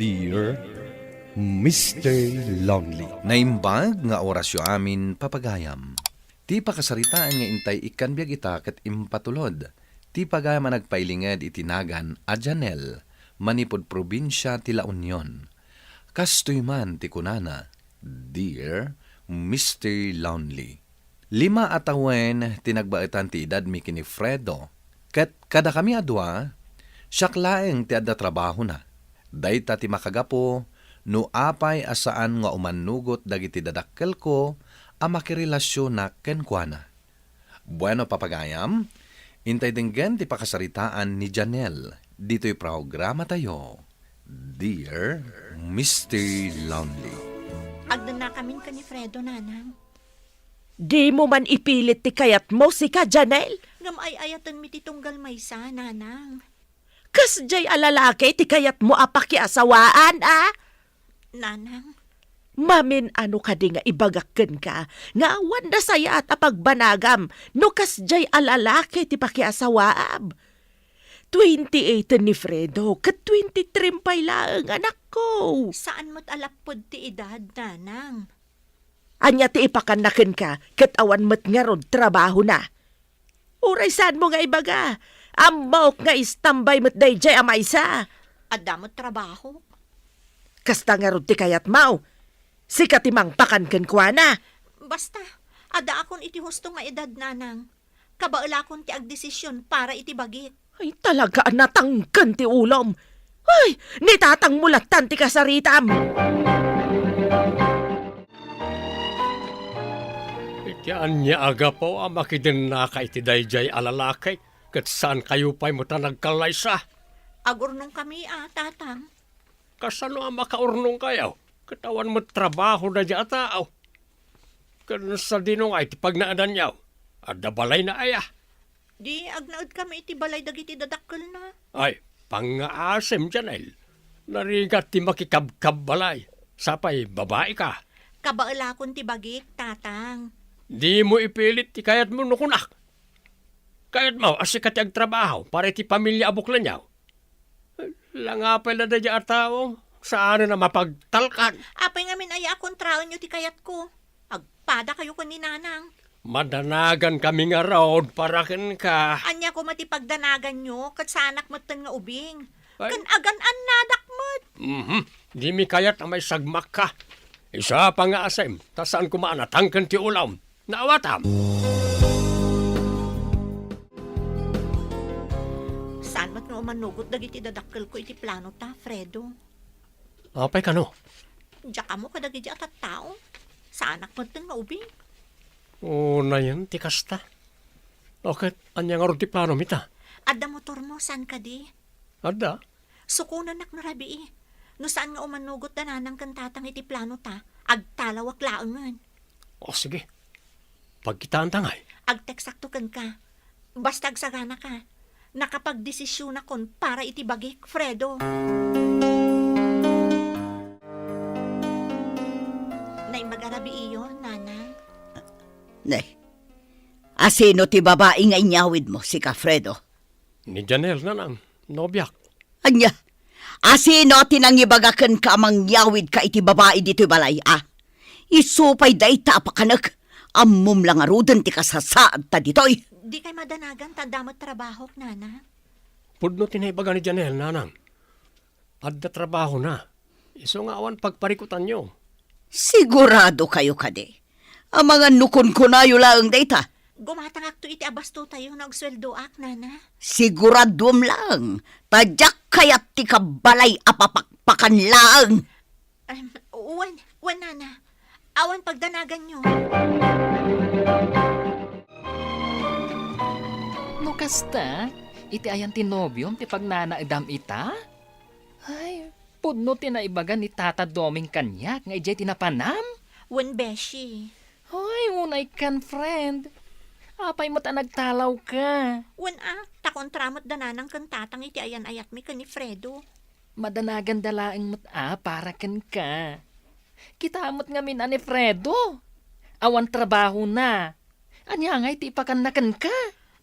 Dear Mr. Lonely. Naimbag nga orasyo amin papagayam. Ti pakasaritaan nga intay ikan biyag ita ket impatulod. Ti pagayam nagpailinged itinagan a Janel, manipod probinsya ti La Union. Kastoy man ti kunana, Dear Mr. Lonely. 5 atawen tinagbaitan ti edad mi kini Fredo. Ket kada kami adwa, siyaklaeng ti adda trabaho na. Dayta ti makagapo, no apay asaan nga umanugot dagiti dadakkel ko, a makirelasyon na kenkwana. Bueno papagayam, intay dinggen ti pakasaritaan ni Janel. Dito'y programa tayo. Dear Mr. Lonely. Agdan na kamin ka ni Fredo, nanang. Di mo man ipilit ti kayat mo si ka, Janel. Ngam ay ayatan mi titunggal maysa, nanang. Kas jay alalaki ti kayat mo apakiasawaan, ah? Nanang, Mamin ano ka di nga ibagakken ka, nga awan na saya at apagbanagam, no kas jay alalaki ti pakiasawaam. 28 ni Fredo, kat 23 pay laang anak ko. saan mo't alapod ti edad, nanang? Anya ti ipakanaken ka, kat awan mat nga rod trabaho na. Uray saan mo nga ibaga, amok nga istambay mat dayjay amaysa. Adamot trabaho. Kasta nga rod ti kayat mau, si katimang pakanken kwa na. Basta, ada akon iti husto nga edad, nanang. Kabaala akon ti agdesisyon para iti bagik. Ay talaga natangkan ti ulom. Ay, nitatang mulatan ti kasaritam. Ityan niya aga po ang makidin na ka iti dayjay alalakay. Kat saan kayo pa'y mo ta nagkalaysa? Agurnong kami, tatang. Kasano ang makaurnong kayo? Katawan mo trabaho na dya tao. Kan sa dinong ay tipag naadan yaw. Adda balay na aya. Di agnaud kami iti balay dagiti dadakkel na. Ay, pang-aasem Janel. Narigat ti makikabkab balay. Sapay, babae ka. Kabaala akon ti bagik, tatang. Di mo ipilit ti kayat mo nukunak. Kayat mo, asikat ag trabaho para ti pamilya abuklan yaw. Langapay na da dya tao. Saan na mapagtalkan? Apay ngamin ay akong traon nyo ti kayat ko. Agpada kayo ko ni nanang. Madanagan kami nga road para ken ka. Anya ko matipagdanagan nyo, kat sa anak matan nga ubing. Ay. Kan agan-an nadakmat. Di mi kayat na may sagmak ka. Isa pa nga asem, ta saan kumaanatangkan ti ulam. Naawatam. Saan mat nga umanugot dagiti dadakkel ko iti plano ta, Fredo? Apay ka no? Diya ka mo kadagiti at tao. Sa anak matan nga ubing. Oo na yan, ti kasta. Okay, anya nga ron ti plano mita. Adda motor mo, saan ka di? Ada? Sukunan nak narabi No saan nga umanugot na nanang kantatang iti plano ta, agtalawak laangan. O sige, pagkitaan tangay. Agteksakto kan ka. Basta agsagana ka. Nakapagdesisyon akon para iti bagik, Fredo. Naimagarabi iyo, nanang. Nay, asino ti babae nga inyawid mo, si Kafredo? Ni Janel na nang, nobyak. Anya, asino tinangibagakan ka amang yawid ka iti babae dito'y balay, ah? Isupay day tapakanak, amum lang arudan ti kasasaad ta dito'y. Di kay madanagan tadamot trabaho, nana. Pudno tinaybaga ni Janel, nanang. Adda trabaho na. Iso nga awan pagparikutan nyo. Sigurado kayo kade. Ang mga nukon ko na lang data. Gumatangak to iti abasto tayo na agsweldoak, nana. Siguradom lang. Tadyak kayat ti kabalay apapakpakan lang. Wan, nana. Awan pagdanagan nyo. No kasta, iti ayan ti nobyom ti pagnanaidam ita? Ay, pudno ti naibagan ni Tata Doming kanyak nga ijay tinapanam? Wan, beshi. Hoy, unay kan friend. Apay mo't nagtalaw ka. Wan, takontramot dananang kantatang iti ayan ayat mi ka ni Fredo. Madanagan dalaeng mo't para kan ka. Kitamot nga min ani Fredo. Awan trabaho na. Anya nga iti ipakanakan ka.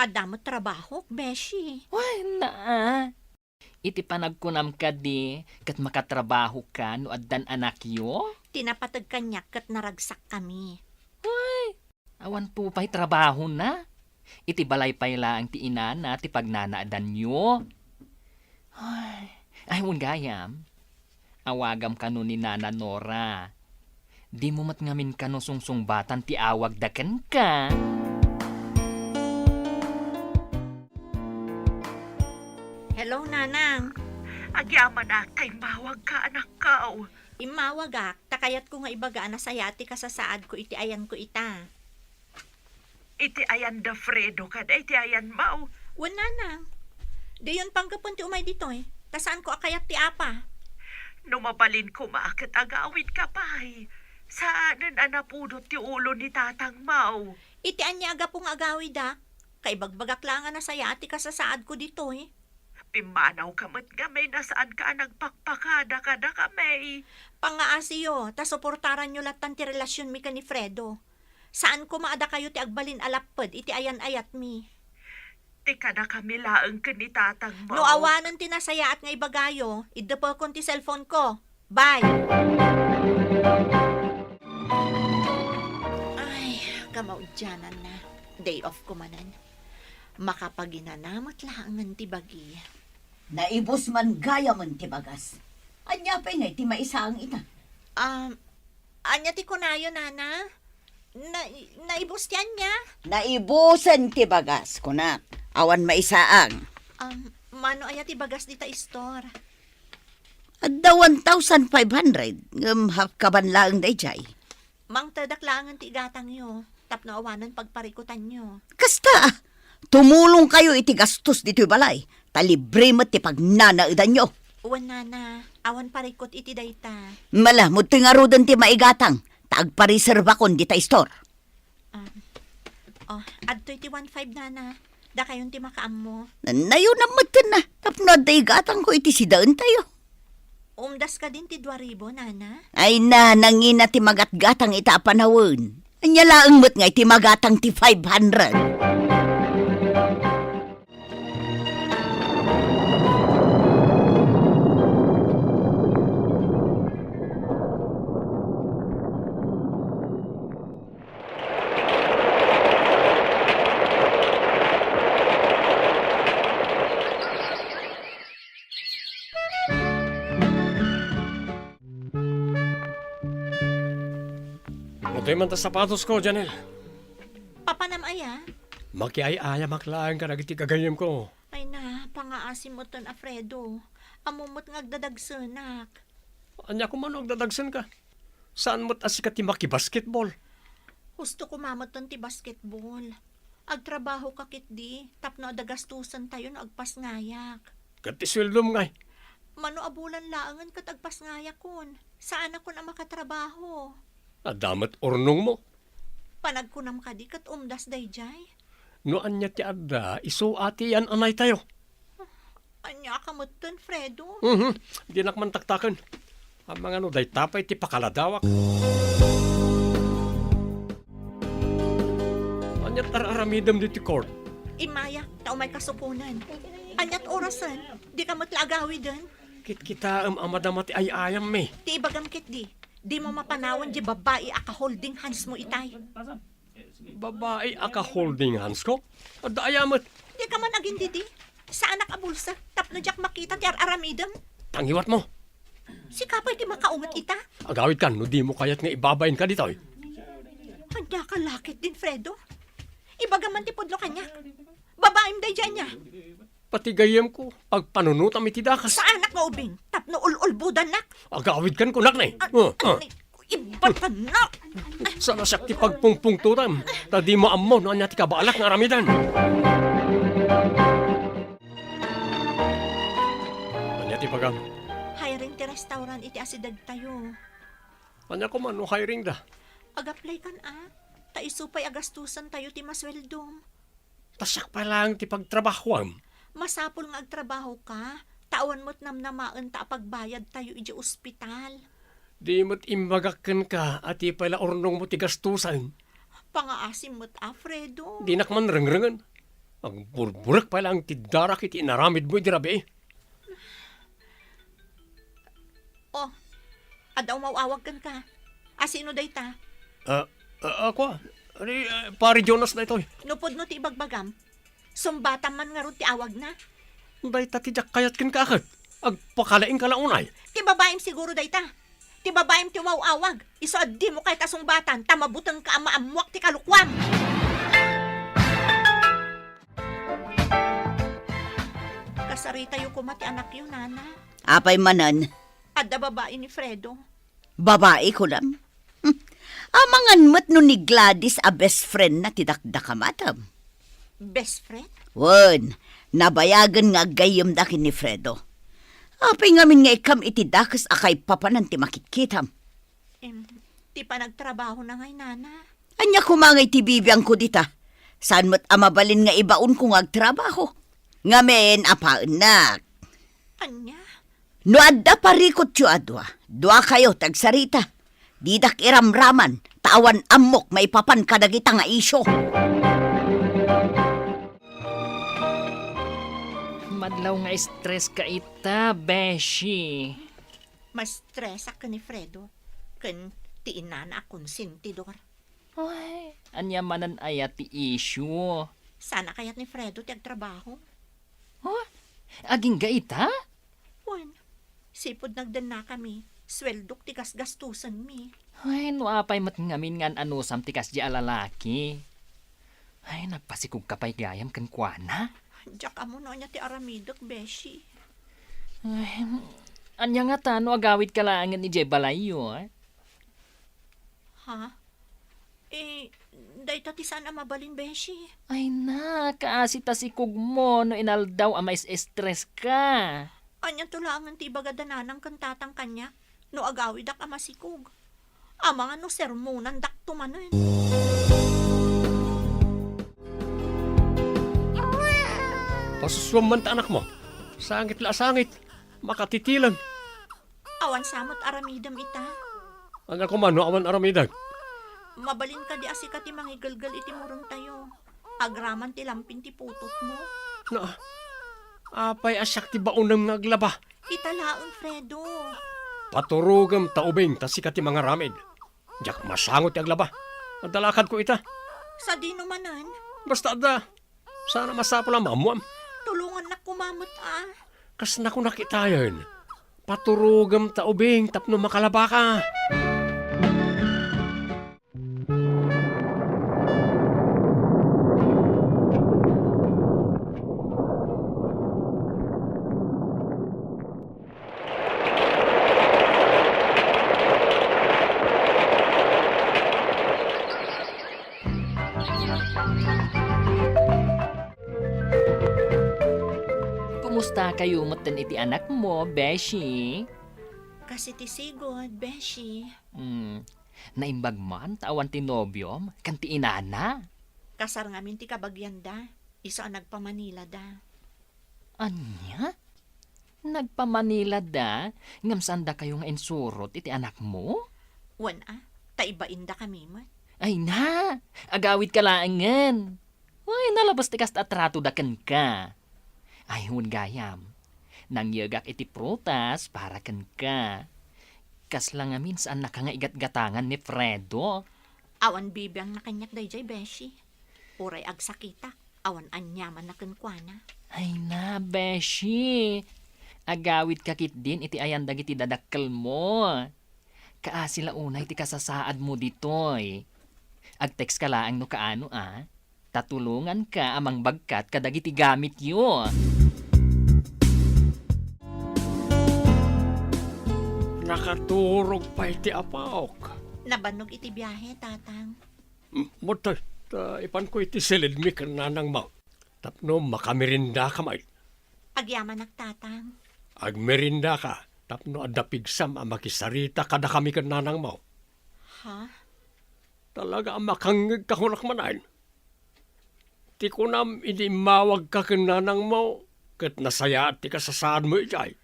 Adamot trabaho, beshi. Why na? iti panagkunam ka di, kat makatrabaho ka no addan anak yo? Tinapatag kanyak kat naragsak kami. Awan po pa'y trabaho na. Iti balay pa'y laang ti inana, ti pagnanaadan nyo. Ay, gayam. Awagam kano ni Nana Nora. Di mo matngamin kano sungsungbatan ti awag daken ka. Hello, Nanang. Agyaman na kay mawag ka anak ka. Imawag takayat ko nga ibaga na sayati ka sa saad ko iti ayan ko ita. Iti ayan da Fredo ka da iti ayan mau. Wan, Nanang. Di yun panggapon ti umay dito eh. Tasaan ko akayat ti apa. Numabalin ko maakit agawid ka pa'y. Saanan anapudot ti ulo ni tatang mau. Iti anya aga pong agawid Kay bagbagak lang nga na sayati ka sa saad ko dito eh. Pimanaw kamot gamay nasaan ka nagpakpakada ka da kamay. Pangaasiyo, ta suportaran nyo latan ti relasyon mi ka ni Fredo. Saan ko maada kayo ti agbalin alapad, iti ayan-ayat mi. Ti ka na kami laang ka ni tatang mau. No awanan tinasaya at nga ibagayo, idapa kon ti cellphone ko. Bye! Ay, kamaudyanan na. Day off ko manan. Makapaginanamot laangan ti bagi. Naibos man gaya man ti bagas. Anya pa nga ti maisaang ita. Anya ti kunayo, Nana? Naibos yan niya? Naibusan ti bagas, kunak. Awan maisaang. Mano aya ti bagas dita store? Adda 1,500. Half kaban lang day jay. Mang tadaklangan ti igatang nyo. Tapno awanan pagparikutan nyo. Kasta, tumulong kayo iti gastos dito'y balay. Talibre mo ti pagnanaidan nyo. Uwan, Nana. Awan parikot iti dayta. Malamod ti nga rodan ti maigatang. Tagpariserba kon di ta store. Adto iti 1.5, Nana. Da kayon ti makaam mo. Nayo na matan na. Tapno da igatang ko iti sidaan tayo. Umdas ka din ti 2,000, Nana. Ay na, nangina ti magatgatang ita panawon. Anya laang mo't nga iti magatang ti 500. Mutoy man ta sapatos ko, Janel. Papanam aya? Makiay-aya maklaan ka nagiti kagayam ko. Ay na, pangaasim mo ton, Alfredo. Amumot ngagdadagsanak. Anya ko man dadagsan ka. Saan mo't asikat ti maki-basketball? Gusto ko mamot ton ti basketball. Agtrabaho ka kit di. Tapno adagastusan tayo no agpas ngayak. Kat iswildom ngay. Mano abulan laangan kat agpas ngayak kun. Saan ako na makatrabaho? Adamat ornong mo. Panagkunam ka di kat umdas dayjay. No anya ti adda, iso ati yan anay tayo. Anya ka mo ton, Fredo? Di nakman taktakan. Ang mga no, day tapay ti pakaladawak. Anyat araramidam di ti court. Imaya, tao may kasupunan. Anyat orasan, di ka matlagawi din. Kit-kita amadama ti ayayam me. Ti ibagam kit di. Di mo mapanawan di babae aka holding hands mo itay. Babae aka holding hands ko? Adda ayamat. Di ka man agin didi. Sa anak abulsa, tapno jak makita ti aramidam. Tangiwat mo. Si kapay ti makaungat ita. Agawid ka, no di mo kayat nga ibabayin ka dito. Handa ka lakit din, Fredo. Ibagaman ti pudlo kanya. Babaeng day dyan niya. Pati gayam ko, pag panunutam iti dakas. Sa anak nga ubing, tapno ulbudan nak. Agawid kan kunak na eh. Ibatan na. Sa nasakti pagpungpungtutam, tadi mo ammo no anya ti kabalak nga aramidan. Anya ti pagam. Hiring ti restaurant iti asidag tayo. Anya ko man no hiring da.Ag-apply kan taisupay agastusan tayo ti masweldom. Tasak pa lang ti pagtrabahwam. Masapol nga agtrabaho ka. Tawan mo't namnamaan ta pagbayad tayo iti ospital. Di mo't imbagakan ka at pala ornong mo ti gastusan. Pangaasim mo't Fredo. Di nakman rengrengan. Ang burburak pa lang ti darak iti inaramid mo iti rabi. Adaw mawawag kan ka. Asino day ta? Ako, pare Jonas na ito. Nupod no ti ibagbagam. Sumbatan man nga ron ti awag na. Day tatidyak kayat kin kakad. Agpakalaing ka lang unay. Ti babaem siguro day ta. Ti babaem ti wawawag. Iso addi mo kay kasumbatan. Tamabutang ka amaamuak ti kalukwam. Kasarita yung kumati anak yun, nana. Apay manan, Adda babae ni Fredo. babae ko lang. Amangan mo't no ni Gladys a best friend na tidakdaka matam. Best friend? Wan, nabayagan nga gayam dakin ni Fredo. Apay ngamin nga ikam itidakas akay papanan ti makitkitam. Ti pa nagtrabaho na ngay, nana. Anya kumangay ti bibiyang ko dita. Saan mo't amabalin nga ibaon kung agtrabaho. Ngamen apaan nak. Anya? No adda parikot yu adwa. Dua kayo tagsarita. Didak iramraman. Tawan amok maipapan kadagita nga isyo. Madlaw nga stress ka ita, Beshi. Mas stress ka ni Fredo. Kan ti inana akong sintidor. Ay, anya manan aya ti issue. Sana kaya't ni Fredo ti agtrabaho. Oh, aging ga ita? Wan, sipod nagdan na kami. Sweldok ti gastusan mi. Ay, nuapay mat ngamin ngan anusam tikas di alalaki. Ay, nagpasikog kapay gayam kan kuana. Diyak amo no niya ti aramidok, Beshi. Ay, anya nga tano agawit kalangan ni Jay Balayo, eh? Ha? Day ti sana mabalin, Beshi. Ay na, kaasita si kugmo no inaldaw ama stress ka. Anya tulangan ti bagadananang kantatang kanya. No agawid ak amasikog. Ama nga no sermonan dak tumanen. Pasuswam man ta anak mo. Sangit la sangit. Makatitilan. Awan samot aramidam ita. Ang ako man, no awan aramidag. Mabalin ka di asika ti mangigalgal iti murong tayo. Agraman ti lampin ti putot mo. Na, apay asyak ti baunam naglaba. Italaon, Fredo. Paturugam taubing tasikat ti mga ramid. Diyak masangot ti aglaba. Adalakad ko ita. Sa di numanan, Basta da. Sana masapo lang mamuam. tulungan na kumamot Kas na ko nakitayan. Paturugam taubing tapno makalaba ka. Kumusta kayo matan iti anak mo, Beshi? Kasi ti sigod, Beshi. Naimbag man, tawan ti nobyom, kan ti inana. Kasar ngamin ti kabagyan da. Isa ang nagpamanila da. Anya? Nagpamanila da? Ngamsan da kayo nga insurot iti anak mo? Wan taibain da kami man. Ay na, agawid ka laangan. Ay, nalabas ti kas atrato da kan ka. Ay, hun gayam. Nang yagak iti prutas para kan ka. Kas lang amin saan naka nga igat-gatangan ni Fredo. Awan bibiyang nakanyak dayjay, Beshi. Uray agsakita. Awan anyaman na kankwana. Ay na, Beshi. Agawid kakit din iti ayan dagiti dadakkel mo. Kaasila unay ti kasasaad mo ditoy. Ag-text ka laang no kaano Tatulungan ka amang bagkat kadagiti gamit yo. Nakaturog pa iti apaok. Nabanog iti biyahe, tatang. Mutay, ipan ko iti silid mi kananang ma. Tapno makamirinda ka may. Agyaman tatang. Agmerinda ka. Tapno adapigsam ang makisarita kada kami kananang ma. Ha? Talaga ang makangig ka kunak manayin. Ti ko nam hindi mawag ka kananang mo. Kat nasaya at ti kasasaan mo ijay.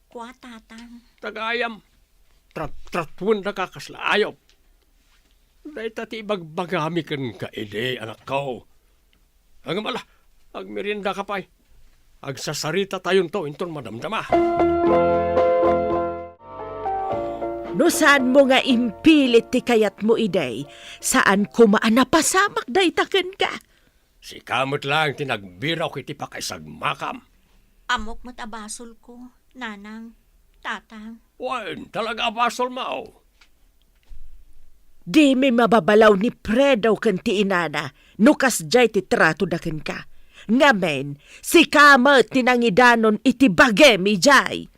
Kwa tatang. Tagayam. Tratwun na kakasla ayop. Dahil tati ibagbagami kan ka ide anak ko. Ang mala, agmerinda ka pa'y. Agsasarita tayon to inton madamdama. No saan mo nga impilit ti kayat mo iday, saan kumaan napasamak day taken ka? Si kamot lang tinagbiraw kiti pakaisagmakam. Amok matabasol ko, nanang, tatang. Wan, talaga basol mao. Di may mababalaw ni Fredo kan ti inana, nukas jay ti trato daken ka. Ngamen, si kamat tinangidanon iti bagemi jay.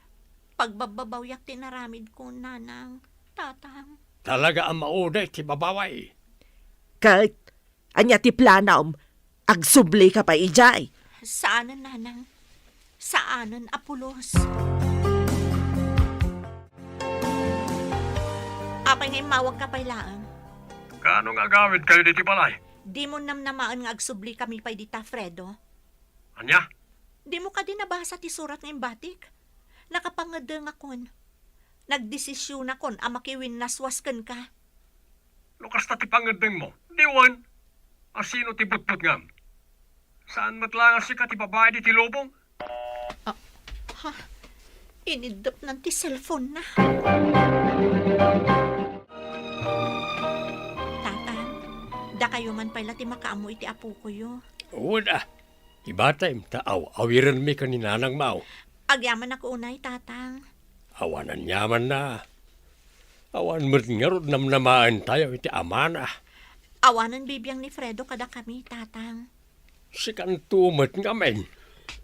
Pagbababawyak tinaramid ko, nanang, tatang. Talaga ang mauday ti babaway. Kahit, anya ti planaw, agsubli ka pa ijay. Saanan, nanang? Saanan, Apulos? Apay nga mawag ka pa'y laang. Kaano nga gawid kayo diti balay? Di mo namnamaan nga agsubli kami pa'y dita, Fredo. Anya? Di mo ka din nabasa ti surat ng batik. Nakapangadeng akon. Nagdesisyon akon ang makiwin naswasken ka. Lukas na ti pangadeng mo. Diwan. Asino ti butbut ngam? Saan matlangas si ka ti babae di ti lobong? Inidop ng ti cellphone na. Tatang, da kayo man pala ti makaamu iti apo ko yo. Wala. Iba time, taaw, awiran mi kaninanang mao. Agyaman ako unay, tatang. Awanan yaman na. Awan mo't ngarod namnamaan tayo iti amana. Awanan bibiyang ni Fredo kada kami, tatang. Si kantumot nga men.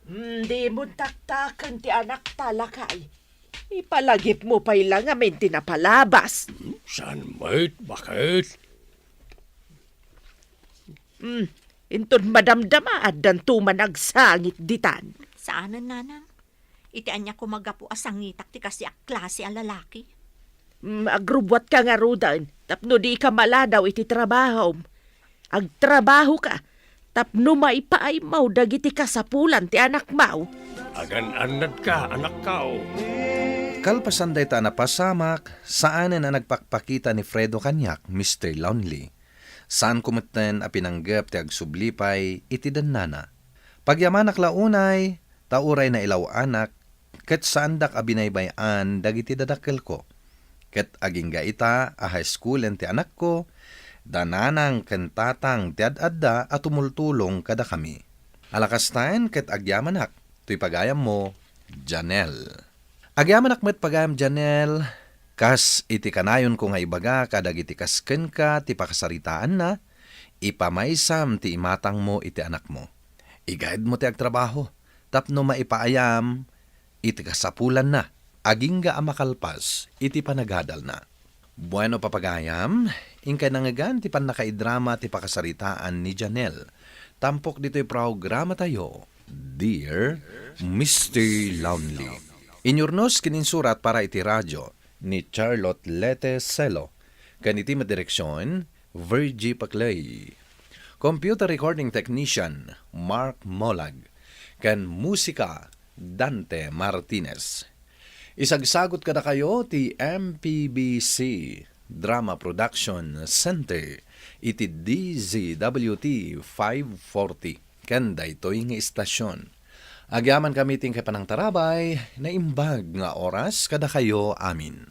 Hindi mo taktakan ti anak talakay. Ipalagip mo pa'y lang amin tinapalabas. Saan mo't? Bakit? Inton madamdama at dantuman agsangit ditan. Saanan, nanang? Itian niya kumagapo asangitak ti kasi klase ang lalaki. Agrubwat ka nga rudan, tapno di ka maladaw iti trabaho. Agtrabaho ka, tapno maipaay mau dagiti kasapulan ti anak mau. Agan-anad ka, anak kao. Kalpasan day ta napasamak, saanan na nagpakpakita ni Fredo kanyak, Mr. Lonely. Saan kumuten a pinanggap ti agsublipay iti danana. Pagyamanak launay, tauray na ilaw anak, ket saandak a binaybayan dagiti dadakkel ko. Ket aging gaita a high school ti anak ko, dananang ken tatang ti ad-adda at tumultulong kada kami. Alakastayan ket agyamanak, tuy pagayam mo, Janelle. Agyamanak met pagayam Janelle, kas iti kanayon ko nga ibaga kadag iti kasken ka ti pakasaritaan na, ipamaysam ti imatang mo iti anak mo. I-guide mo ti agtrabaho, tapno maipaayam, iti kasapulan na, aging ga amakalpas, iti panagadal na. Bueno papagayam, ingkay nangagan ti panakaidrama ti pakasaritaan ni Janelle. Tampok dito'y programa tayo, Dear Mr. Lonely. Inyurnos kininsurat para iti radyo ni Charlotte Lete Celo. Kaniti madireksyon, Virgie Paclay. Computer recording technician, Mark Molag. Kan musika, Dante Martinez. Isagsagot kada kayo ti MPBC Drama Production Center iti DZWT 540. Kanda ito'y nga istasyon. Agyaman kami ting kapanang tarabay na imbag nga oras kada kayo amin.